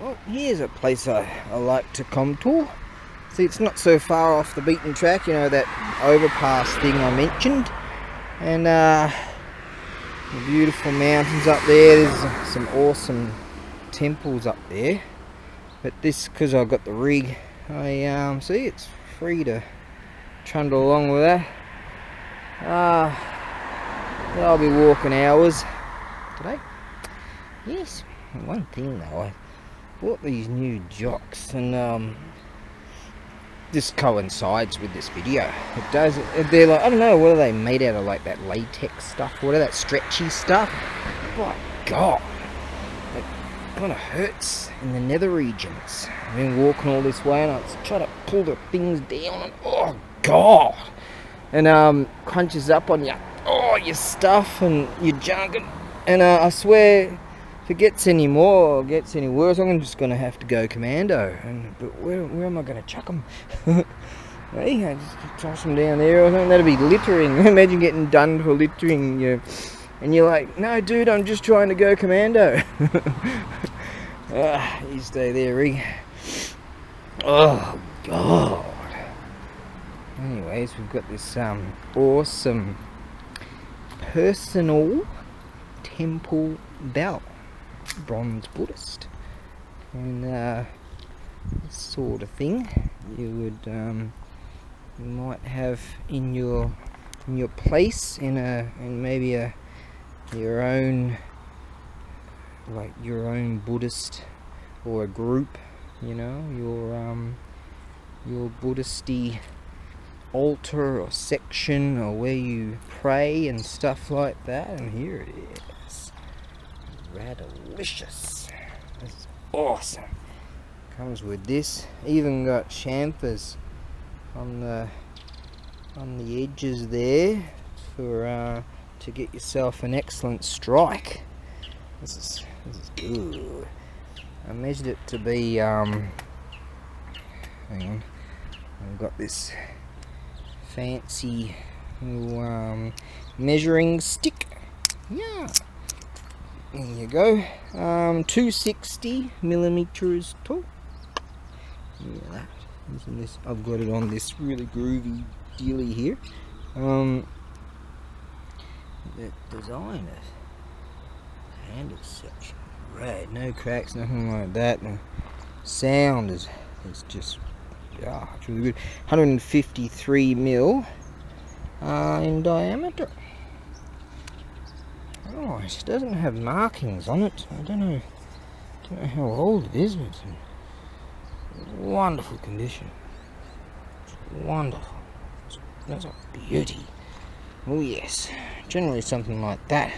Well, here's a place I like to come to. See, it's not so far off the beaten track, you know, that overpass thing I mentioned. And the beautiful mountains up there. There's some awesome temples up there. But this, because I've got the rig, I see it's free to trundle along with that. I'll be walking hours today. Yes, one thing though, I bought these new jocks, and this coincides with this video. It does. They're like, I don't know, what are they made out of? Like that latex stuff, what are that stretchy stuff? My God, it kind of hurts in the nether regions. I've been walking all this way, and I try to pull the things down, and oh God, and crunches up on your stuff and your junk, and I swear, if it gets any more or gets any worse, I'm just going to have to go commando. But where am I going to chuck them? Hey, I just toss them down there or something. That'd be littering. Imagine getting done for littering, and you're like, no dude, I'm just trying to go commando. You stay there, Rig. Oh God. Anyways, we've got this awesome personal temple bell. Bronze Buddhist, and this sort of thing you would you might have in your place in maybe your own Buddhist, or a group, your Buddhisty altar or section, or where you pray and stuff like that. And here it is. Radalicious. This is awesome. Comes with this. Even got chamfers on the edges there for to get yourself an excellent strike. This is good. I measured it to be hang on. I've got this fancy little measuring stick. Yeah. There you go. 260 millimeters tall. Yeah, that. Using this, I've got it on this really groovy dealy here. The design of handle section, right? No cracks, nothing like that. The sound is just it's really good. 153 mil in diameter. Oh, it doesn't have markings on it. I don't know how old it is, but it's in wonderful condition. It's wonderful. That's a beauty. Oh yes, generally something like that.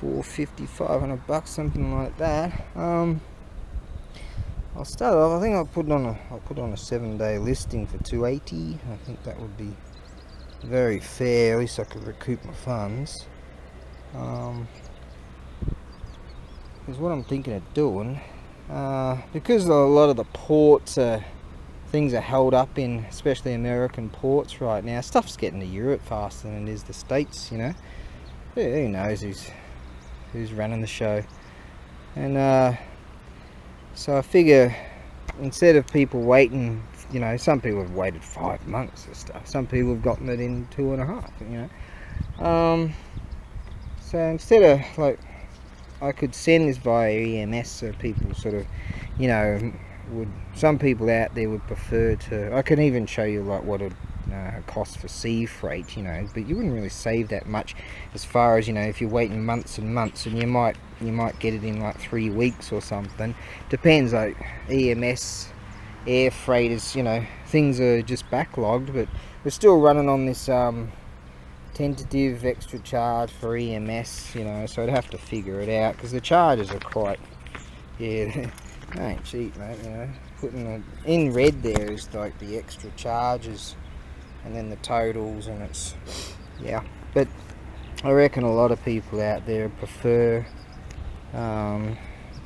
$450, $500, something like that. I'll start off. I think I'll put on a 7-day listing for $280. I think that would be very fair. At least I could recoup my funds. Because what I'm thinking of doing, because a lot of the ports things are held up in, especially American ports right now. Stuff's getting to Europe faster than it is the States, Who knows who's running the show? And so I figure, instead of people waiting, some people have waited 5 months or stuff. Some people have gotten it in 2.5. So instead of I could send this via EMS, so people sort of, some people out there would prefer to. I can even show you what it cost for sea freight, but you wouldn't really save that much as far as, if you're waiting months and months, and you might get it in 3 weeks or something. Depends. EMS, air freight is, things are just backlogged, but we're still running on this tentative extra charge for EMS, so I'd have to figure it out, because the charges are quite, they ain't cheap, mate. Putting in red there is the extra charges, and then the totals, and it's, but I reckon a lot of people out there prefer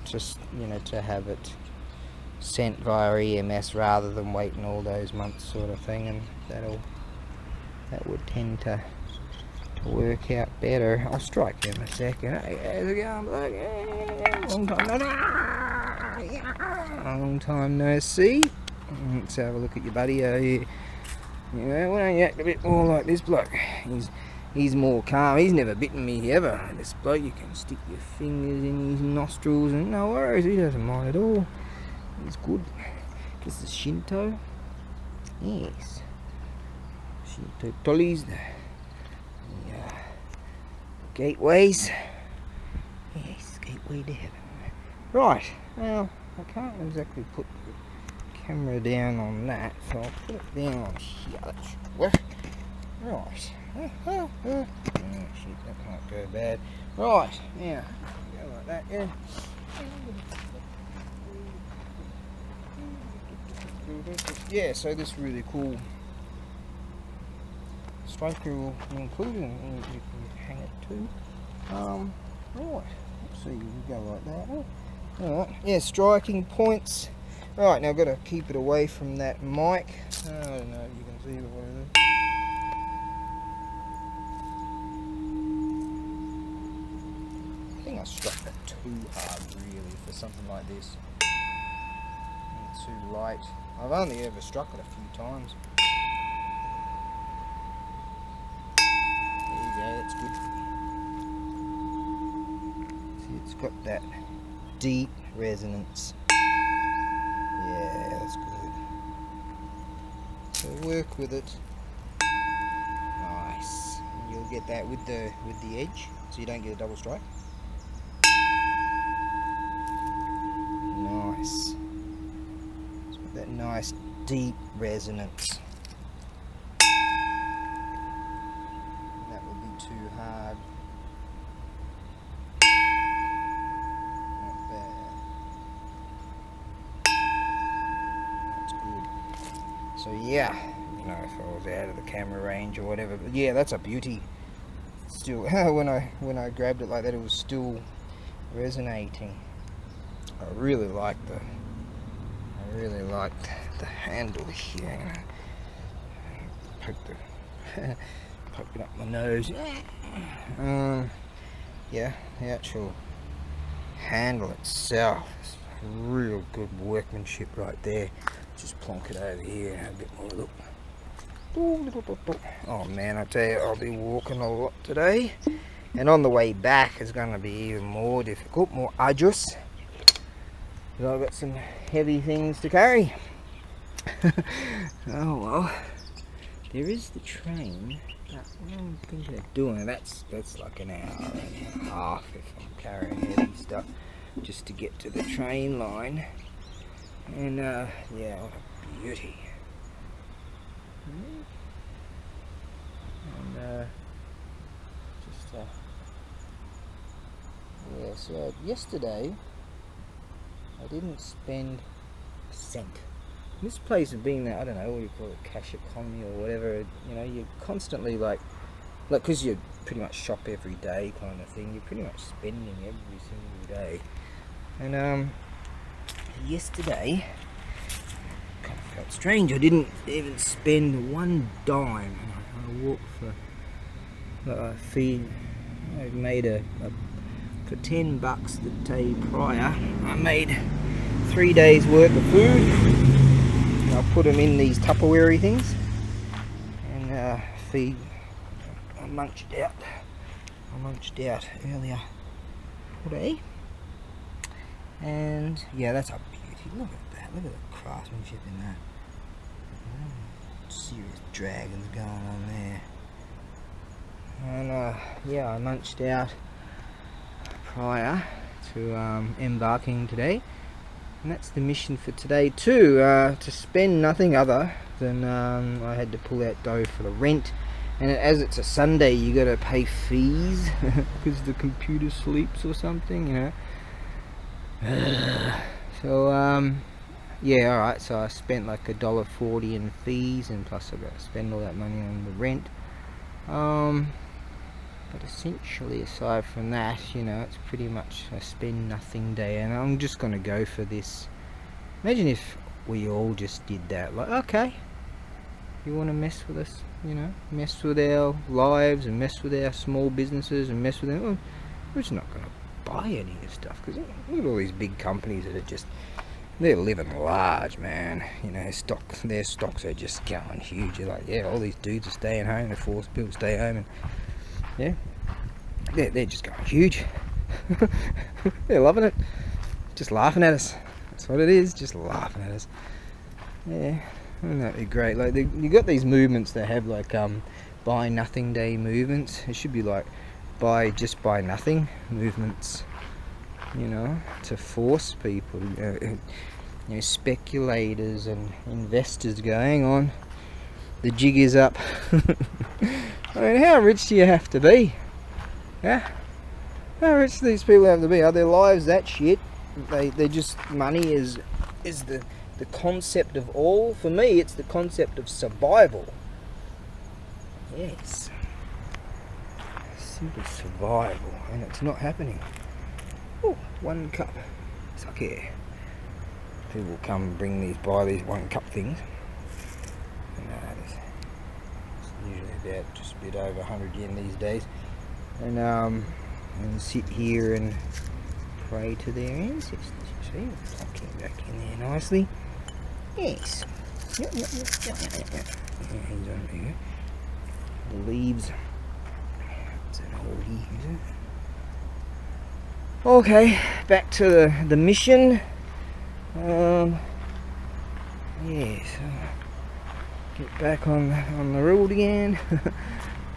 just, to have it sent via EMS rather than waiting all those months, sort of thing, and that would tend to work out better. I'll strike you in a second. Hey, how's it going, bloke? Hey, long time. Long time no see. Let's have a look at your buddy here. You know, why don't you act a bit more like this bloke? He's more calm. He's never bitten me ever. This bloke, you can stick your fingers in his nostrils and no worries. He doesn't mind at all. He's good. This is Shinto. Yes. Shinto dollies. The gateways. Yes, gateway to heaven. Right. Now, I can't exactly put the camera down on that, so I'll put it down on here. That should work. Right. Oh, shit, that can't go bad. Right. Now, go like that, yeah. Yeah, so this really cool striker will be included and you can hang it too. Right, so you go like that. Alright, yeah, striking points. Right, now I've got to keep it away from that mic. I don't know if you can see what it is. I think I struck that too hard really for something like this. Too light. I've only ever struck it a few times. There you go, that's good. See, it's got that deep resonance. Yeah, that's good. So work with it. Nice. And you'll get that with the edge, so you don't get a double strike. Nice. That nice deep resonance. That would be too hard. Not bad. That's good. So yeah, you know, if I was out of the camera range or whatever, but yeah, that's a beauty. Still, when I grabbed it like that, it was still resonating. I really like the handle here. Poke it up my nose. Yeah, the actual handle itself is real good workmanship right there. Just plonk it over here and have a bit more look. Oh man, I tell you, I'll be walking a lot today, and on the way back is going to be even more difficult, more arduous. I've got some heavy things to carry. Oh well, there is the train. But what I'm thinking of doing, that's like an hour and a half if I'm carrying heavy stuff, just to get to the train line. And yeah, what a beauty. And yeah, so yesterday I didn't spend a cent. This place has been there, I don't know, what do you call it, cash economy or whatever, you know, you're constantly like, because you pretty much shop every day kind of thing, you're pretty much spending every single day. And yesterday, kind of felt strange, I didn't even spend one dime. I walked for a fee, I made for $10 the day prior, I made 3 days worth of food. I'll put them in these Tupperware things and feed. I munched out earlier today, and yeah, that's a beauty. Look at that, look at the craftsmanship in that. Serious dragons going on there. And yeah, I munched out prior to embarking today. And that's the mission for today too, to spend nothing other than I had to pull out dough for the rent, and as it's a Sunday you gotta pay fees because the computer sleeps or something, you know. So yeah, alright, so I spent like $1.40 in fees, and plus I gotta spend all that money on the rent. But essentially, aside from that, you know, it's pretty much a spend nothing day, and I'm just gonna go for this. Imagine if we all just did that. Like, okay, you want to mess with us, you know, mess with our lives and mess with our small businesses and mess with them. Well, we're just not gonna buy any of this stuff, because look at all these big companies that are just, they're living large, man. You know, their stocks are just going huge. You're like, yeah, all these dudes are staying home, they're forced people to stay home, and yeah, they're just going huge. They're loving it, just laughing at us. That's what it is, just laughing at us. Yeah, wouldn't that be great? Like, you got these movements that have like buy nothing day movements. It should be like buy nothing movements, you know, to force people, you know, speculators and investors going on. The jig is up. I mean, how rich do you have to be? Yeah, how rich do these people have to be? Are their lives that shit? They just, money is the concept of all. For me, it's the concept of survival. Yes, simple survival, and it's not happening. Oh, 1 cup. It's like, yeah, people come and buy these 1 cup things, and it's usually about just a bit over 100 yen these days, and sit here and pray to their ancestors. You see, plunking back in there nicely. Yes. Yep. Yeah, he's on there. The leaves. It's an oldie, is it? Okay, back to the mission. Yes, get back on the road again,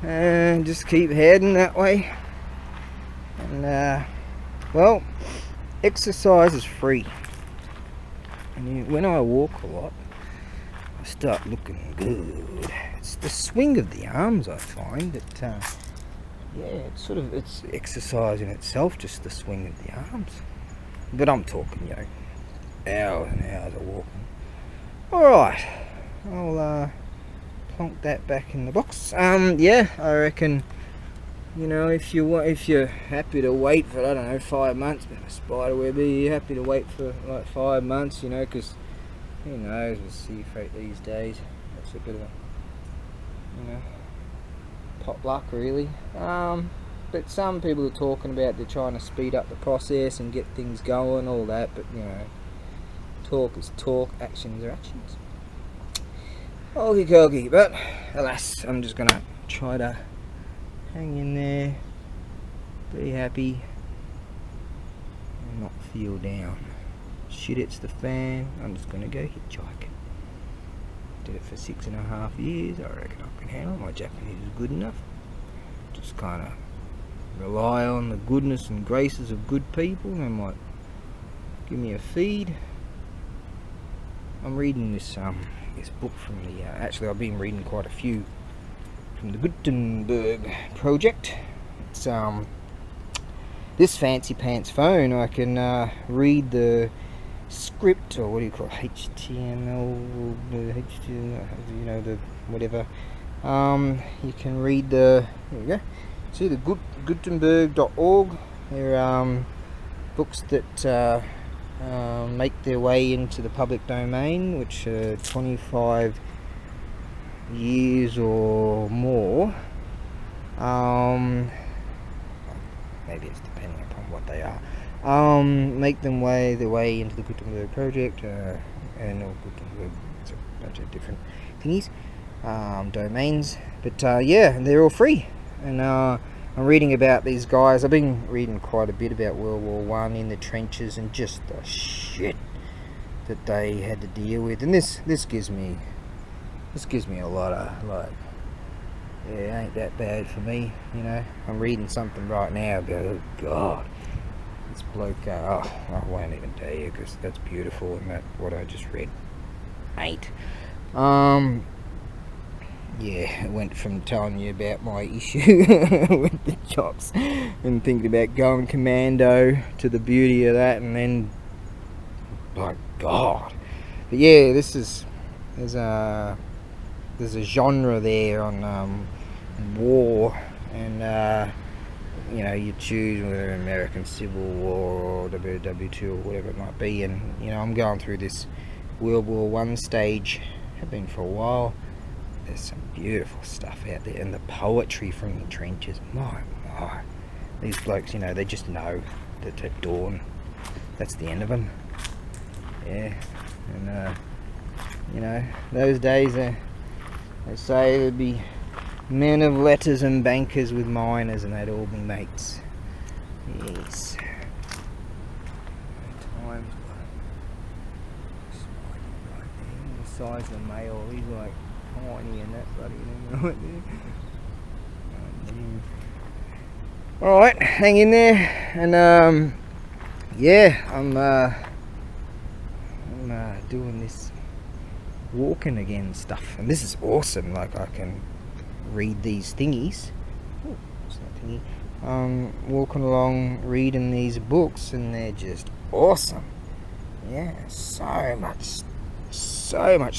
and just keep heading that way. And well, exercise is free. And when I walk a lot, I start looking good. It's the swing of the arms, I find that. Yeah, it's exercise in itself, just the swing of the arms. But I'm talking, you know, hours and hours of walking. Alright, I'll plonk that back in the box. Yeah, I reckon, you know, if you're happy to wait for, I don't know, 5 months, bit of a spider web, you're happy to wait for like 5 months, you know, because who knows with sea freight these days. That's a bit of a, you know, pot luck really. But some people are talking about they're trying to speed up the process and get things going, all that, but you know, talk is talk, actions are actions. Okie, but alas, I'm just gonna try to hang in there, be happy, and not feel down. Shit hits the fan, I'm just gonna go hitchhike. Did it for 6.5 years. I reckon I can handle it. My Japanese is good enough. Just kind of rely on the goodness and graces of good people. They might give me a feed. I'm reading this book from the actually I've been reading quite a few from the Gutenberg project. It's this fancy pants phone. I can read the script, or what do you call it, HTML, you know, the whatever. You can read the, there you go, see the Gutenberg.org. They're books that make their way into the public domain, which are 25 years or more. Maybe it's depending upon what they are. Make their way into the Gutenberg project, and all Gutenberg, it's a bunch of different thingies, domains, but yeah, they're all free. And I'm reading about these guys. I've been reading quite a bit about World War I in the trenches, and just the shit that they had to deal with. And this gives me a lot of, like, yeah, it ain't that bad for me, you know. I'm reading something right now about, oh god, this bloke, I won't even tell you, because that's beautiful, and that what I just read ain't. Yeah, it went from telling you about my issue with the jocks and thinking about going commando to the beauty of that, and then, my god. But yeah, there's a genre there on war, and you know, you choose whether American Civil War or WW2 or whatever it might be, and you know, I'm going through this World War I stage, have been for a while. There's some beautiful stuff out there, and the poetry from the trenches, my, these blokes, you know, they just know at dawn. That's the end of them. Yeah, and you know, those days they say there'd be men of letters and bankers with miners, and they'd all be mates. Yes. Times the size of the male, he's like tiny and that bloody thing right there. Alright, hang in there, and yeah, I'm doing this walking again stuff, and this is awesome. Like, I can read these thingies. Oh, what's that thingy? Walking along reading these books, and they're just awesome. Yeah, so much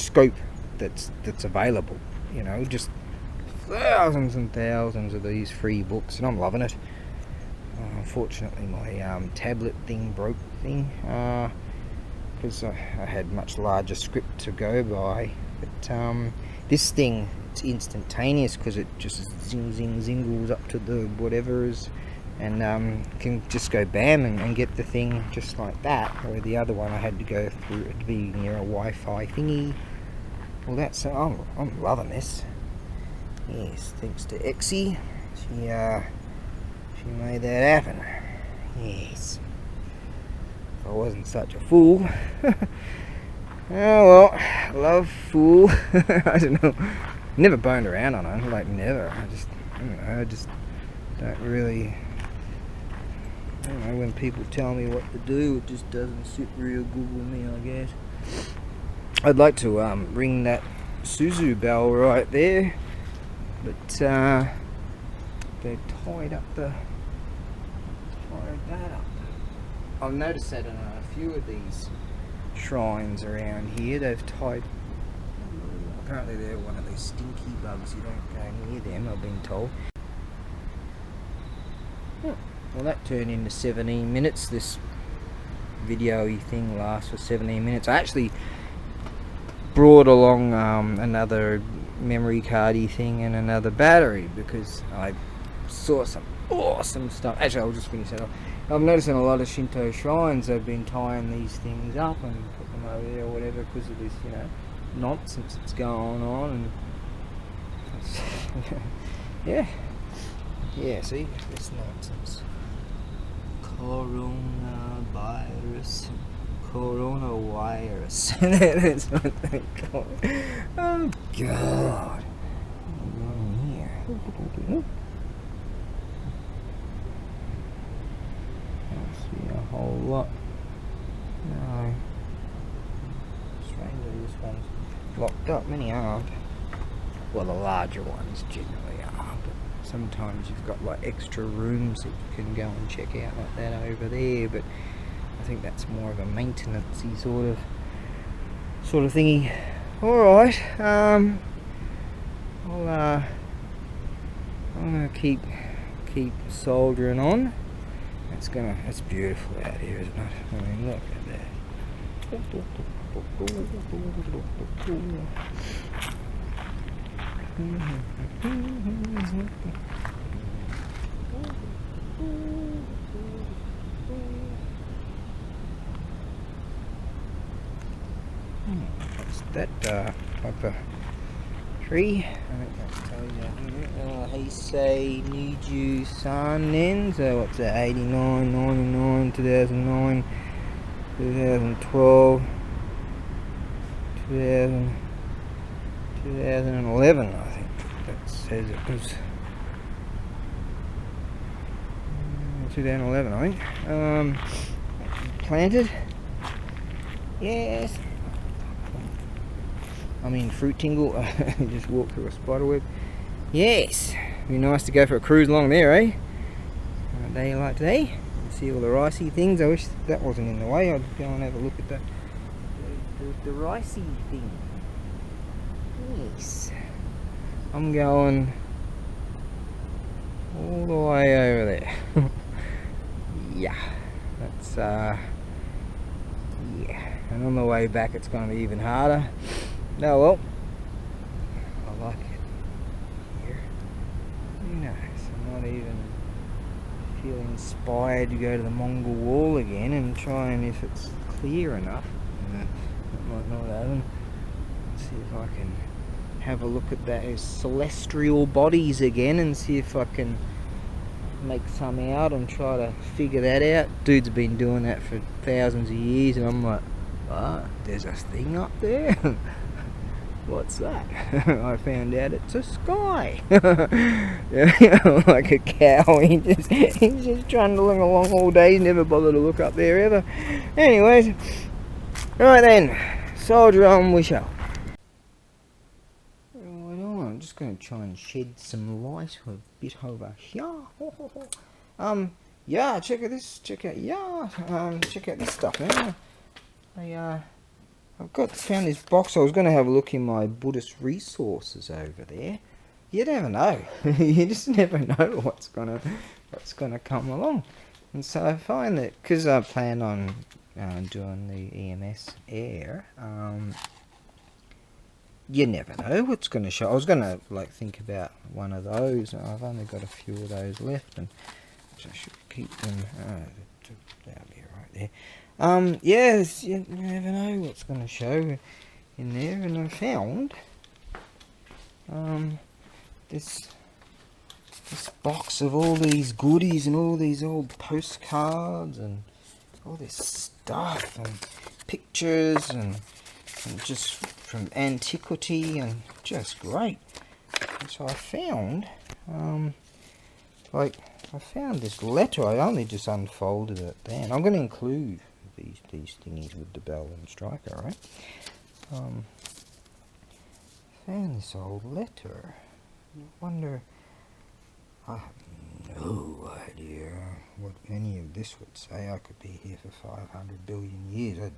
scope that's available, you know, just thousands and thousands of these free books, and I'm loving it. Unfortunately my tablet thing broke because I had much larger script to go by, but this thing, it's instantaneous because it just zingles up to the whatever's, and can just go bam and get the thing just like that. Where the other one I had to go through to be near a Wi-Fi thingy. Well, that's I'm loving this. Yes, thanks to Exie, she made that happen. Yes. If I wasn't such a fool. Oh well, love fool. I don't know. Never boned around on her, like never. I don't know, I just don't really. I don't know, when people tell me what to do, it just doesn't sit real good with me, I guess. I'd like to ring that Suzu bell right there, but they tied that up. I've noticed that in a few of these shrines around here, they've tied. Apparently they're one of those stinky bugs, you don't go near them, I've been told. Well, that turned into 17 minutes. This video-y thing lasts for 17 minutes. I actually brought along another memory card-y thing and another battery because I saw some awesome stuff. Actually, I'll just finish that off. I'm noticing a lot of Shinto shrines, they've been tying these things up and put them over there or whatever because of this, you know, nonsense that's going on. And yeah, see, this nonsense. Coronavirus. That's what they call it. Oh God. What's going on here? Don't see a whole lot. No. Strangely, this one's locked up. Many aren't. Well, the larger ones generally are, but sometimes you've got like extra rooms that you can go and check out like that over there, but I think that's more of a maintenance-y sort of thingy. Alright, I'm gonna keep soldering on. It's beautiful out here, isn't it? I mean, look at that. What's that type of tree? I think that tells you. Heisei Niju Sanen. So what's that? 89, 99, 2009, 2012, 2011. I think that says it was 2011. I think. Planted. Yes. I mean, fruit tingle. Just walk through a spider web. Yes. Be nice to go for a cruise along there, eh? A day like today. See all the ricey things. I wish that wasn't in the way. I'd go and have a look at the ricey thing. Yes. I'm going all the way over there. Yeah. That's yeah. And on the way back it's going to be even harder. No, well, I like it here. Very nice. I'm not even feel inspired to go to the Mongol wall again and try and, if it's clear enough, it might not happen, see if I can have a look at those celestial bodies again and see if I can make some out and try to figure that out. Dude's been doing that for thousands of years, and I'm like, what? There's a thing up there? What's that? I found out it's a sky. Like a cow. He's just trundling along all day. He's never bothered to look up there ever. Anyways, right then, soldier on we shall. Right on, I'm just going to try and shed some light a bit over here. Yeah, check out this. Check out this stuff now. I've found this box. I was going to have a look in my Buddhist resources over there. You never know. You just never know what's gonna come along. And so I find that because I plan on doing the EMS air, you never know what's going to show. I was going to think about one of those. I've only got a few of those left, and I should keep them. That'll be right there. Yes, you never know what's going to show in there, and I found this box of all these goodies and all these old postcards and all this stuff and pictures and just from antiquity and just great. And so I found I found this letter. I only just unfolded it then. I'm going to include these thingies with the bell and striker, right? Found this old letter. I wonder. I have no idea what any of this would say. I could be here for 500 billion years. I had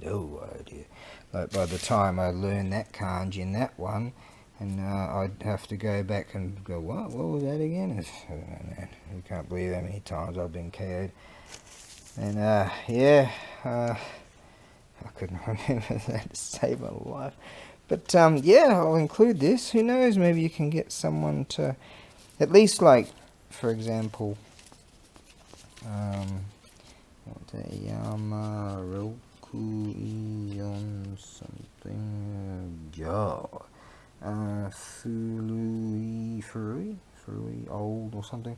no idea. Like by the time I learned that kanji in that one, and I'd have to go back and go, what was that again? You can't believe how many times I've been KO'd. And I couldn't remember that to save my life. But I'll include this. Who knows, maybe you can get someone to, at least for example, Yamaroku Ion something, Furui old or something.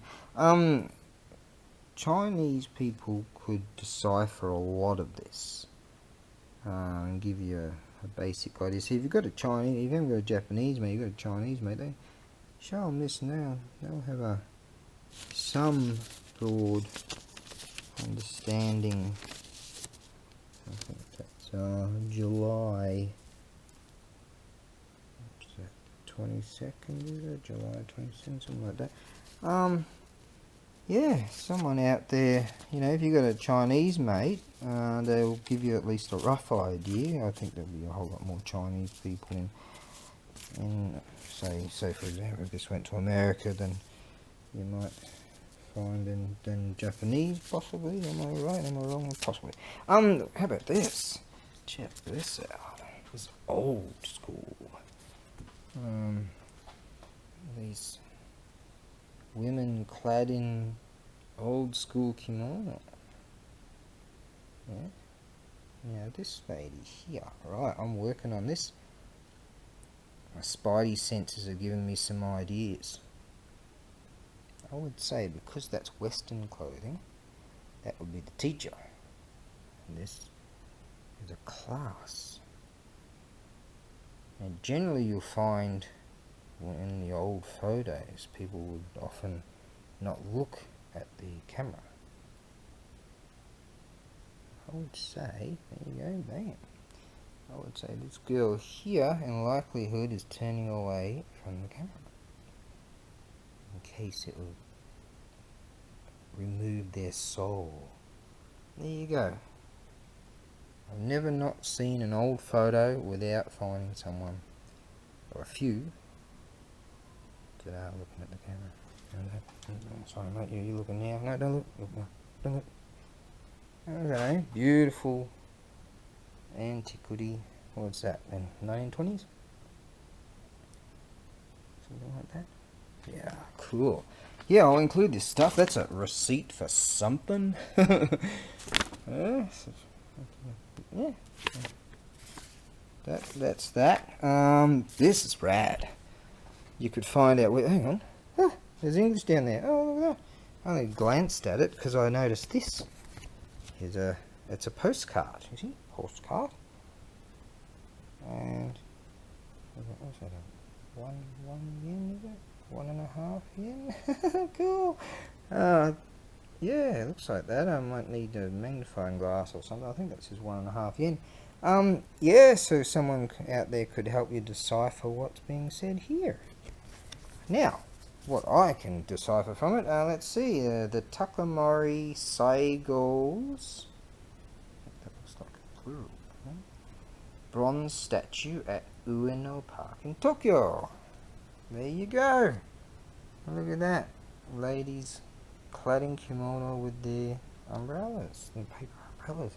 Chinese people could decipher a lot of this and give you a basic idea. So if you've got a Chinese, if you haven't got a Japanese mate, you've got a Chinese mate, they show them this now. They'll have some broad understanding. I think that's July. What's that? 22nd, is it? July 22nd, something like that. Someone out there, if you've got a Chinese mate, they'll give you at least a rough idea. I think there'll be a whole lot more Chinese people in say for example, if this went to America, then you might find than Japanese, possibly. Am I right? Am I wrong? Possibly. How about this? Check this out. It's old school. These women clad in old school kimono. Yeah, this lady here. Right, I'm working on this. My spidey senses are giving me some ideas. I would say because that's Western clothing, that would be the teacher. And this is a class. And generally you'll find in the old photos, people would often not look at the camera. I would say, there you go, bang it. I would say this girl here, in likelihood, is turning away from the camera, in case it will remove their soul. There you go. I've never not seen an old photo without finding someone, or a few, that are looking at the camera. Sorry mate, you're looking now. No, don't look. Don't look. Okay, beautiful antiquity. What's that then? 1920s? Something like that? Yeah, cool. yeah, I'll include this stuff. That's a receipt for something. Yeah. That's that. This is rad. You could find out where. Hang on. Huh, there's English down there. Oh, look at that. I only glanced at it because I noticed this. It's a postcard. You see, postcard. And what's that? One yen, is it? 1.5 yen. Cool. Yeah, it looks like that. I might need a magnifying glass or something. I think that says 1.5 yen. Yeah, so someone out there could help you decipher what's being said here. Now, what I can decipher from it, let's see, the Takamori Saigos. That looks like a plural. Bronze statue at Ueno Park in Tokyo. There you go. Look at that. Ladies clad in kimono with their umbrellas, their paper umbrellas.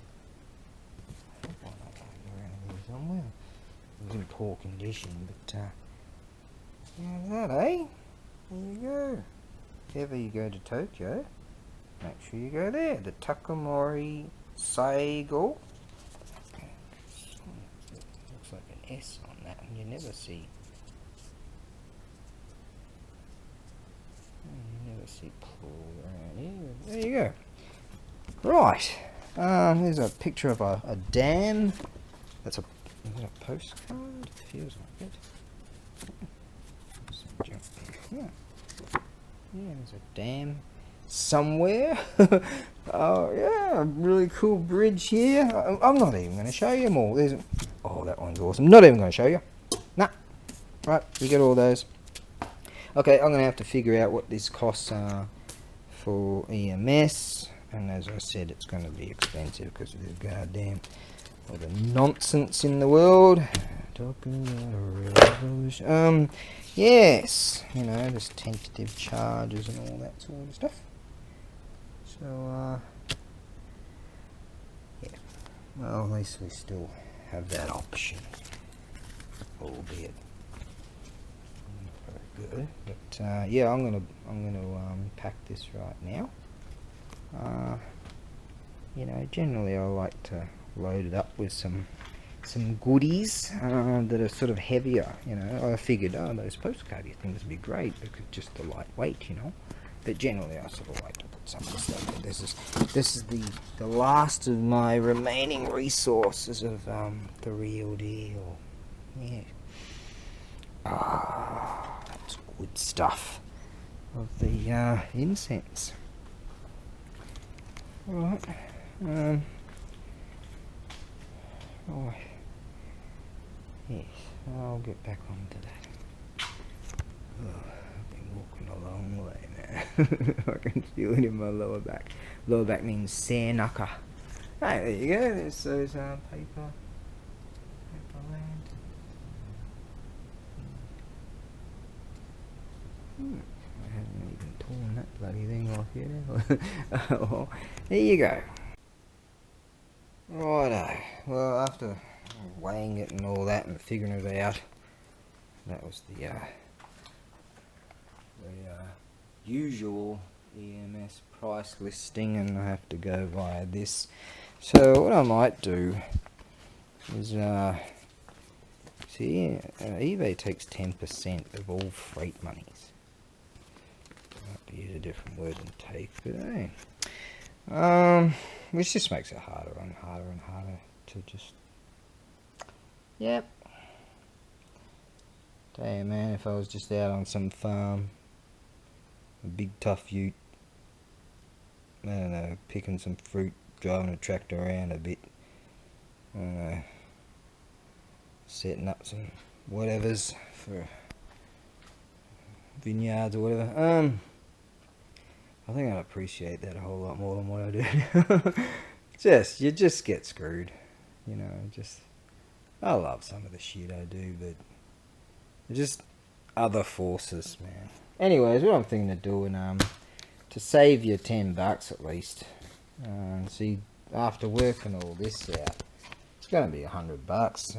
I think one I got around here somewhere. It was in poor condition, but yeah, that, eh? There you go. If ever you go to Tokyo, make sure you go there. The Takamori Saigo. Looks like an S on that, and you never see. You never see plural around here. There you go. Right. There's a picture of a dam. Is that a postcard? Feels like it. Yeah. Yeah, there's a dam somewhere. Oh yeah, a really cool bridge here. I'm not even going to show you them all. Oh, that one's awesome. Not even going to show you. Nah. Right, you get all those. Okay, I'm going to have to figure out what these costs are for EMS. And as I said, it's going to be expensive because of the goddamn all the nonsense in the world. Talking about a revolution. Yes, you know, there's tentative charges and all that sort of stuff. So, yeah. Well, at least we still have that option, albeit not very good. But yeah, I'm gonna pack this right now. You know, generally I like to load it up with some goodies that are sort of heavier. You know, I figured, those postcardy things would be great because just the lightweight, you know. But generally, I sort of like to put some of the stuff in. This is the last of my remaining resources of the real deal. Yeah. That's good stuff of the incense. Right. Oh, yes, I'll get back onto that. Oh, I've been walking a long way now. I can feel it in my lower back. Lower back means senaka. Right, there you go. There's those paper land. I haven't even torn that bloody thing off yet. Oh, there you go. Righto. Well, after weighing it and all that and figuring it out, that was the usual EMS price listing, and I have to go via this. So what I might do is see, eBay takes 10% of all freight monies. I have to use a different word than take, but hey. Which just makes it harder and harder and harder to just... Yep. Damn, man, if I was just out on some farm, a big tough ute, I don't know, picking some fruit, driving a tractor around a bit, I don't know, setting up some whatevers for vineyards or whatever, I think I'd appreciate that a whole lot more than what I do. You just get screwed, you know. I love some of the shit I do, but just other forces, man. Anyways, what I'm thinking of doing, to save you $10 at least, see, after working all this out, it's going to be $100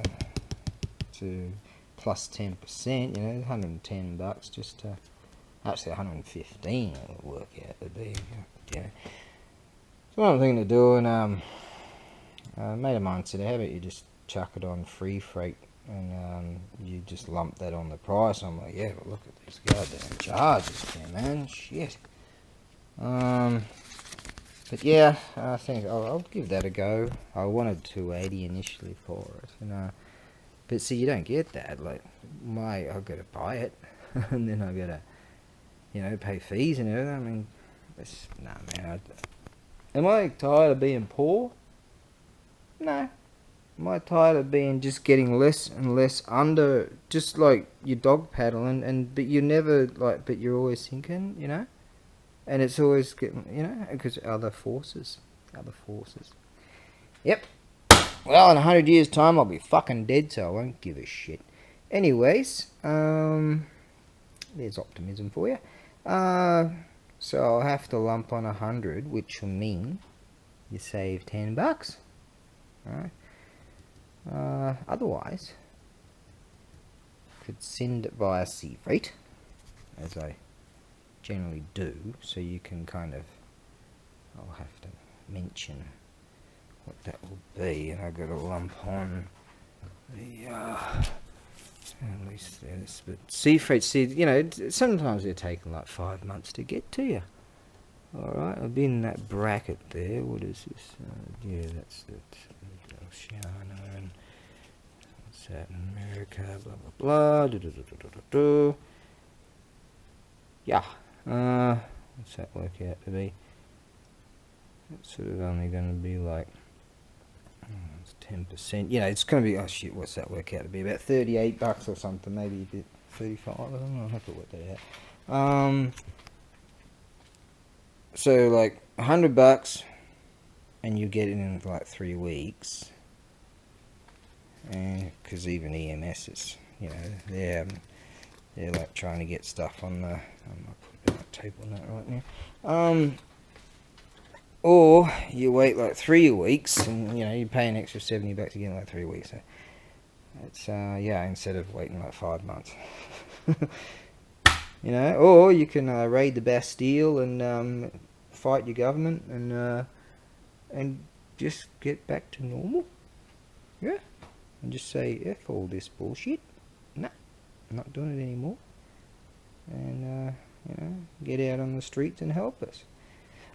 to plus 10%, you know, $110 just to Actually, 115 it would work out to be. Yeah. So what I'm thinking of doing, a mate of mine said, how about you just chuck it on free freight and you just lump that on the price. I'm like, yeah, but look at these goddamn charges here, man. Shit. But yeah, I think I'll give that a go. I wanted 280 initially for it, but see, you don't get that. Like, I've got to buy it, and then I've got to, pay fees and everything. I mean, nah, man. Am I tired of being poor? No. Am I tired of just getting less and less under, just like your dog paddling, but you're never but you're always thinking, and it's always getting, because other forces. Yep. Well, in 100 years' time, I'll be fucking dead, so I won't give a shit. Anyways, there's optimism for you. So I'll have to lump on 100, which will mean you save $10. Alright. Otherwise, could send it via sea freight, as I generally do, so you can I'll have to mention what that will be, and I've got to lump on the, at least this, but sea freight, sometimes they're taking like 5 months to get to you. Alright, I've been in that bracket there. What is this? Yeah, that's Oceania, and what's that in America, blah blah blah, yeah, what's that work out to be? It's sort of only going to be like, it's 10%, it's going to be, oh shit, what's that work out to be, about $38 or something, maybe a bit 35, I don't know, I'll have to work that out. So like $100, and you get it in like 3 weeks, and because even EMS is, they're like trying to get stuff on the, I'm not putting a tape on that right now. Or you wait like 3 weeks, and you pay an extra $70 to get in like 3 weeks. So it's instead of waiting like 5 months. Or you can raid the Bastille and fight your government and just get back to normal. Yeah, and just say F all this bullshit. Nah, I'm not doing it anymore. And get out on the streets and help us.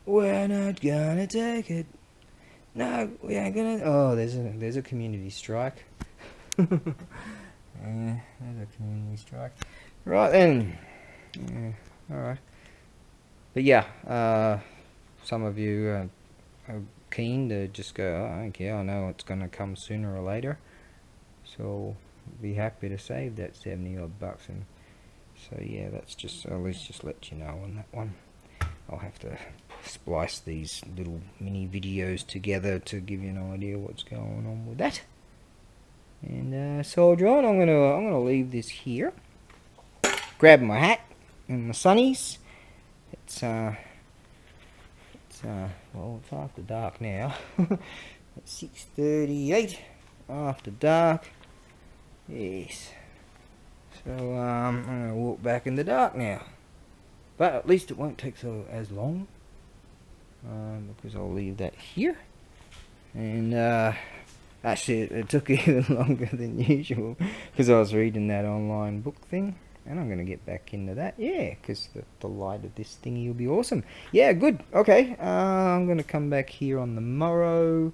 We're not gonna take it. No, we ain't gonna. Oh, there's a community strike. Yeah, there's a community strike. Right then. Yeah, alright. But yeah, some of you are keen to just go, oh, I don't care, I know it's going to come sooner or later. So, be happy to save that 70 odd bucks. And so yeah, that's just, at least just let you know on that one. I'll have to splice these little mini videos together to give you an idea what's going on with that. And soldier on, I'm gonna leave this here. Grab my hat and my sunnies. It's well, it's after dark now. It's 6:38 after dark. Yes. So I'm gonna walk back in the dark now. But at least it won't take as long, because I'll leave that here. And actually, it took even longer than usual because I was reading that online book thing. And I'm going to get back into that. Yeah, because the light of this thingy will be awesome. Yeah, good. Okay, I'm going to come back here on the morrow.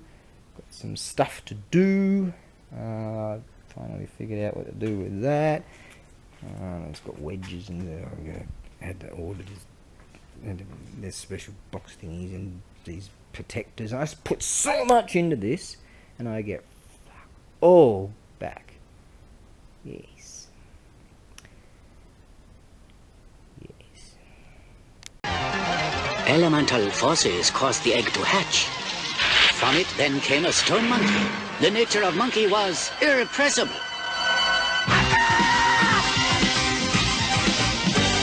Got some stuff to do. Finally figured out what to do with that. It's got wedges in there. I had to order this. There's special box thingies and these protectors. I put so much into this, and I get all back. Yes. Elemental forces caused the egg to hatch. From it then came a stone monkey. The nature of monkey was irrepressible.